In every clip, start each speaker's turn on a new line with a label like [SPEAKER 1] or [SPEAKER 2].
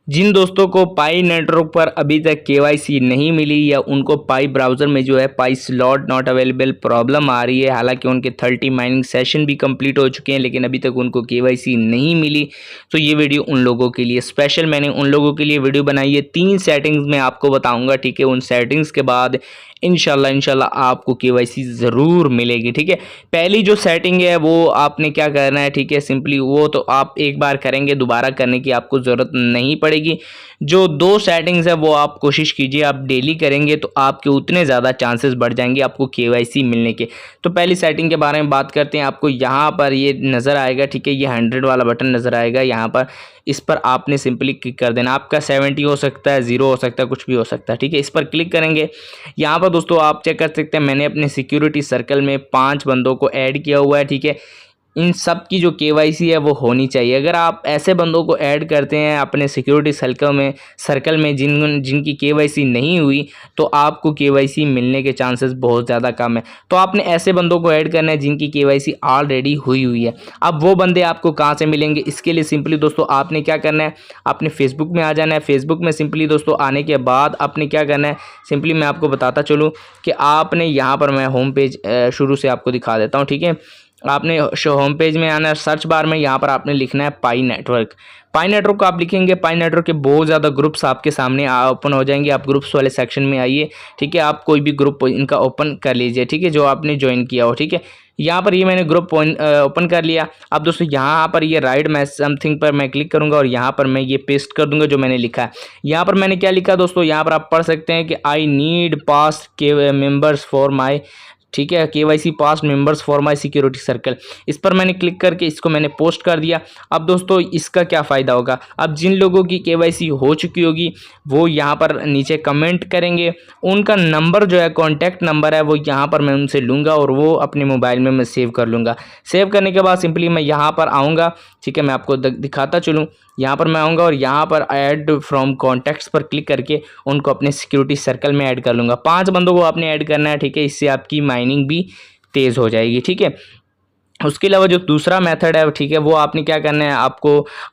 [SPEAKER 1] जिन दोस्तों को पाई नेटवर्क पर अभी तक केवाईसी नहीं मिली या उनको पाई ब्राउज़र में जो है पाई स्लॉट नॉट अवेलेबल प्रॉब्लम आ रही है, हालांकि उनके 30 माइनिंग सेशन भी कंप्लीट हो चुके हैं लेकिन अभी तक उनको केवाईसी नहीं मिली, तो ये वीडियो उन लोगों के लिए स्पेशल मैंने उन लोगों के लिए वीडियो बनाई है। 3 सेटिंग्स मैं आपको बताऊंगा, ठीक है। उन सेटिंग्स के बाद इंशाल्लाह आपको केवाईसी ज़रूर मिलेगी, ठीक है। पहली जो सेटिंग है वो आपने क्या करना है, ठीक है। सिंपली वो तो आप एक बार करेंगे, दोबारा करने की आपको ज़रूरत नहीं पड़ेगी। जो 2 सेटिंग्स है वो आप कोशिश कीजिए, आप डेली करेंगे तो आपके उतने ज़्यादा चांसेस बढ़ जाएंगे आपको केवाईसी मिलने के। तो पहली सेटिंग के बारे में बात करते हैं। आपको यहाँ पर ये नज़र आएगा, ठीक है, ये 100 वाला बटन नज़र आएगा यहाँ पर। इस पर आपने सिंपली क्लिक कर देना। आपका 70 हो सकता है, 0 हो सकता है, कुछ भी हो सकता है, ठीक है। इस पर क्लिक करेंगे। यहाँ पर दोस्तों आप चेक कर सकते हैं, मैंने अपने सिक्योरिटी सर्कल में 5 बंदों को ऐड किया हुआ है, ठीक है। इन सब की जो केवाईसी है वो होनी चाहिए। अगर आप ऐसे बंदों को ऐड करते हैं अपने सिक्योरिटी सर्कल में जिनकी केवाईसी नहीं हुई, तो आपको केवाईसी मिलने के चांसेस बहुत ज़्यादा कम है। तो आपने ऐसे बंदों को ऐड करना है जिनकी केवाईसी ऑलरेडी हुई है। अब वो बंदे आपको कहाँ से मिलेंगे, इसके लिए सिंपली दोस्तों आपने क्या करना है, आपने फेसबुक में आ जाना है। फेसबुक में सिंपली दोस्तों आने के बाद आपने क्या करना है, सिंपली मैं आपको बताता चलूँ कि आपने यहाँ पर, मैं होम पेज शुरू से आपको दिखा देता हूँ, ठीक है। आपने होम पेज में आना है, सर्च बार में यहाँ पर आपने लिखना है पाई नेटवर्क। पाई नेटवर्क को आप लिखेंगे, पाई नेटवर्क के बहुत ज़्यादा ग्रुप्स आपके सामने ओपन हो जाएंगे। आप ग्रुप्स वाले सेक्शन में आइए, ठीक है। आप कोई भी ग्रुप इनका ओपन कर लीजिए, ठीक है, जो आपने ज्वाइन किया हो, ठीक है। यहाँ पर ये मैंने ग्रुप ओपन कर लिया। अब दोस्तों यहाँ पर ये राइट मैं समथिंग पर मैं क्लिक करूँगा और यहाँ पर मैं ये पेस्ट कर दूंगा जो मैंने लिखा है। यहाँ पर मैंने क्या लिखा दोस्तों, यहाँ पर आप पढ़ सकते हैं कि आई नीड पास के मेंबर्स फॉर माई, ठीक है, KYC past members for my security circle. इस पर मैंने क्लिक करके इसको मैंने पोस्ट कर दिया। अब दोस्तों इसका क्या फ़ायदा होगा, अब जिन लोगों की केवाईसी हो चुकी होगी वो यहाँ पर नीचे कमेंट करेंगे, उनका नंबर जो है, कॉन्टैक्ट नंबर है, वो यहाँ पर मैं उनसे लूँगा और वो अपने मोबाइल में मैं सेव कर लूँगा। सेव करने के बाद सिंपली मैं यहाँ पर आऊँगा, ठीक है, मैं आपको दिखाता चलूँ। यहाँ पर मैं आऊँगा और यहाँ पर ऐड फ्रॉम कॉन्टैक्ट्स पर क्लिक करके उनको अपने सिक्योरिटी सर्कल में ऐड कर लूँगा। 5 बंदों को आपने ऐड करना है, ठीक है। इससे आपकी माइनिंग भी तेज़ हो जाएगी, ठीक है। उसके अलावा जो दूसरा मेथड है, ठीक है, वो आपने क्या करना है,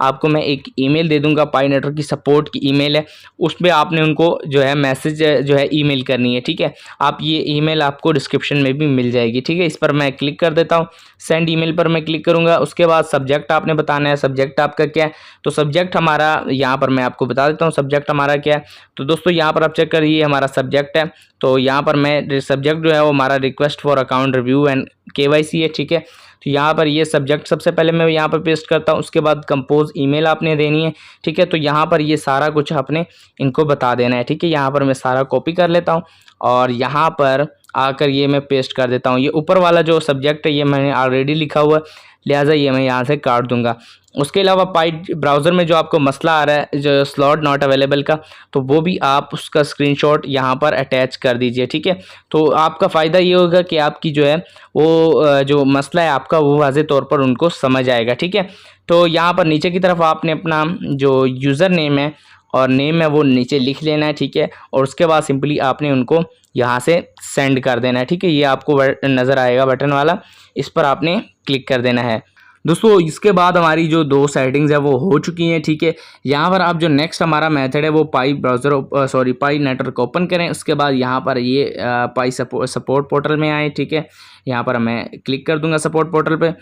[SPEAKER 1] आपको मैं एक ईमेल दे दूंगा, पाई नेटवर्क की सपोर्ट की ईमेल है, उस पर आपने उनको जो है मैसेज जो है ईमेल करनी है, ठीक है। आप ये ईमेल आपको डिस्क्रिप्शन में भी मिल जाएगी, ठीक है। इस पर मैं क्लिक कर देता हूँ, सेंड ईमेल पर मैं क्लिक करूँगा। उसके बाद सब्जेक्ट आपने बताना है, सब्जेक्ट आपका क्या है। तो सब्जेक्ट हमारा यहाँ पर मैं आपको बता देता हूँ सब्जेक्ट हमारा क्या है। तो दोस्तों यहाँ पर आप चेक करिए, हमारा सब्जेक्ट है। तो यहाँ पर मैं सब्जेक्ट जो है वो हमारा request for account review and KYC है, ठीक है। तो यहाँ पर ये सब्जेक्ट सबसे पहले मैं यहाँ पर पेस्ट करता हूँ। उसके बाद कंपोज ईमेल आपने देनी है, ठीक है। तो यहाँ पर ये सारा कुछ आपने इनको बता देना है, ठीक है। यहाँ पर मैं सारा कॉपी कर लेता हूँ और यहाँ पर आकर ये मैं पेस्ट कर देता हूँ। ये ऊपर वाला जो सब्जेक्ट है ये मैंने ऑलरेडी लिखा हुआ है, लिहाजा ये मैं यहाँ से काट दूंगा। उसके अलावा पाई ब्राउज़र में जो आपको मसला आ रहा है, जो स्लॉट नॉट अवेलेबल का, तो वो भी आप उसका स्क्रीनशॉट यहाँ पर अटैच कर दीजिए, ठीक है। तो आपका फ़ायदा ये होगा कि आपकी जो है वो जो मसला है आपका वो वाज़ेह तौर पर उनको समझ आएगा, ठीक है। तो यहाँ पर नीचे की तरफ आपने अपना जो यूज़र नेम है और नेम है वो नीचे लिख लेना है, ठीक है। और उसके बाद सिंपली आपने उनको यहाँ से सेंड कर देना है, ठीक है। ये आपको नज़र आएगा बटन वाला, इस पर आपने क्लिक कर देना है। दोस्तों इसके बाद हमारी जो 2 सेटिंग्स है वो हो चुकी हैं, ठीक है। यहाँ पर आप जो नेक्स्ट हमारा मेथड है वो पाई नेटवर्क ओपन करें। उसके बाद यहाँ पर ये पाई सपोर्ट पोर्टल में आए, ठीक है। यहाँ पर मैं क्लिक कर दूंगा सपोर्ट पोर्टल पे।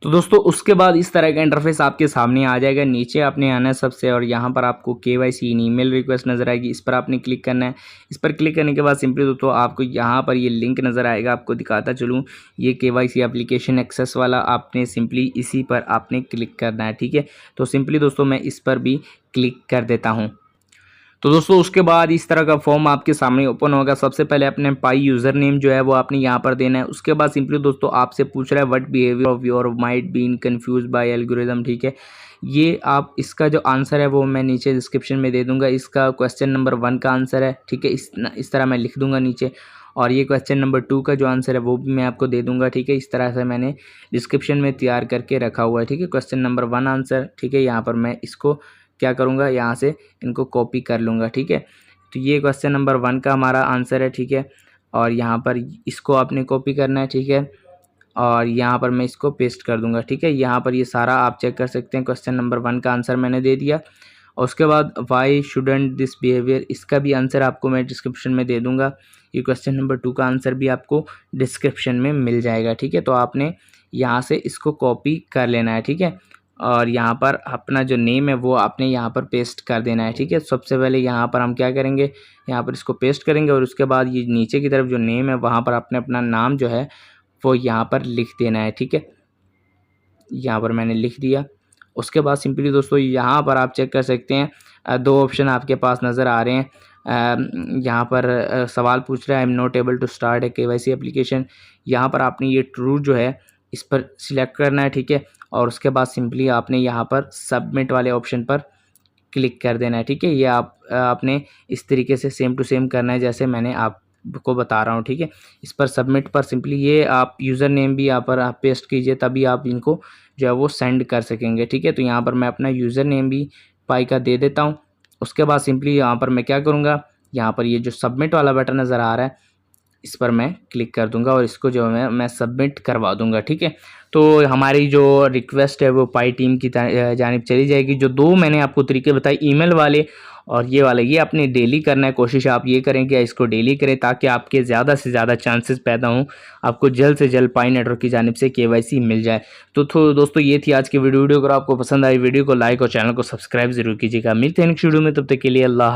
[SPEAKER 1] तो दोस्तों उसके बाद इस तरह का इंटरफेस आपके सामने आ जाएगा। नीचे आपने आना है सबसे और यहाँ पर आपको केवाईसी ईमेल रिक्वेस्ट नज़र आएगी, इस पर आपने क्लिक करना है। इस पर क्लिक करने के बाद सिंपली दोस्तों आपको यहाँ पर ये लिंक नज़र आएगा, आपको दिखाता चलूँ, ये केवाईसी एप्लीकेशन एक्सेस वाला, आपने सिंपली इसी पर आपने क्लिक करना है, ठीक है। तो सिंपली दोस्तों मैं इस पर भी क्लिक कर देता हूँ। तो दोस्तों उसके बाद इस तरह का फॉर्म आपके सामने ओपन होगा। सबसे पहले अपने पाई यूज़र नेम जो है वो आपने यहाँ पर देना है। उसके बाद सिंपली दोस्तों आपसे पूछ रहा है what behaviour of your might been confuse by algorithm, ठीक है। ये आप इसका जो आंसर है वो मैं नीचे डिस्क्रिप्शन में दे दूंगा। इसका क्वेश्चन नंबर 1 का आंसर है, ठीक है, इस तरह मैं लिख दूंगा नीचे। और ये क्वेश्चन नंबर 2 का जो आंसर है वो भी मैं आपको दे दूंगा, ठीक है। इस तरह से मैंने डिस्क्रिप्शन में तैयार करके रखा हुआ है, ठीक है। क्वेश्चन नंबर 1 आंसर, ठीक है। यहाँ पर मैं इसको क्या करूँगा, यहाँ से इनको कॉपी कर लूँगा, ठीक है। तो ये क्वेश्चन नंबर 1 का हमारा आंसर है, ठीक है। और यहाँ पर इसको आपने कॉपी करना है, ठीक है। और यहाँ पर मैं इसको पेस्ट कर दूँगा, ठीक है। यहाँ पर ये सारा आप चेक कर सकते हैं, क्वेश्चन नंबर 1 का आंसर मैंने दे दिया। और उसके बाद वाई शुडेंट दिस बिहेवियर, इसका भी आंसर आपको मैं डिस्क्रिप्शन में दे दूंगा। ये क्वेश्चन नंबर 2 का आंसर भी आपको डिस्क्रिप्शन में मिल जाएगा, ठीक है। तो आपने यहाँ से इसको कॉपी कर लेना है, ठीक है। और यहाँ पर अपना जो नेम है वो आपने यहाँ पर पेस्ट कर देना है, ठीक है। सबसे पहले यहाँ पर हम क्या करेंगे, यहाँ पर इसको पेस्ट करेंगे और उसके बाद ये नीचे की तरफ जो नेम है वहाँ पर आपने अपना नाम जो है वो यहाँ पर लिख देना है, ठीक है। यहाँ पर मैंने लिख दिया। उसके बाद सिंपली दोस्तों यहाँ पर आप चेक कर सकते हैं 2 ऑप्शन आपके पास नज़र आ रहे हैं। यहाँ पर सवाल पूछ रहा है I am not able to start a KYC application. यहाँ पर आपने ये ट्रू जो है इस पर सिलेक्ट करना है, ठीक है। और उसके बाद सिंपली आपने यहाँ पर सबमिट वाले ऑप्शन पर क्लिक कर देना है, ठीक है। ये आपने इस तरीके से सेम टू सेम करना है जैसे मैंने आपको बता रहा हूँ, ठीक है। इस पर सबमिट पर सिंपली ये आप यूज़र नेम भी यहाँ पर आप पेस्ट कीजिए, तभी आप इनको जो है वो सेंड कर सकेंगे, ठीक है। तो यहाँ पर मैं अपना यूज़र नेम भी पाई का दे देता हूँ। उसके बाद सिंपली यहाँ पर मैं क्या करूँगा, यहाँ पर ये जो सबमिट वाला बटन नज़र आ रहा है इस पर मैं क्लिक कर दूंगा और इसको जो है मैं सबमिट करवा दूंगा, ठीक है। तो हमारी जो रिक्वेस्ट है वो पाई टीम की जानिब चली जाएगी। जो 2 मैंने आपको तरीके बताए ईमेल वाले और ये वाले, ये आपने डेली करना है। कोशिश आप ये करें कि इसको डेली करें ताकि आपके ज़्यादा से ज़्यादा चांसेस पैदा हों, आपको जल्द से जल्द पाई नेटवर्क की जानिब से KYC मिल जाए। तो दोस्तों ये थी आज की वीडियो। अगर आपको पसंद आई वीडियो को लाइक और चैनल को सब्सक्राइब जरूर कीजिएगा। मिलते हैं नेक्स्ट वीडियो में, तब तक के लिए अल्लाह।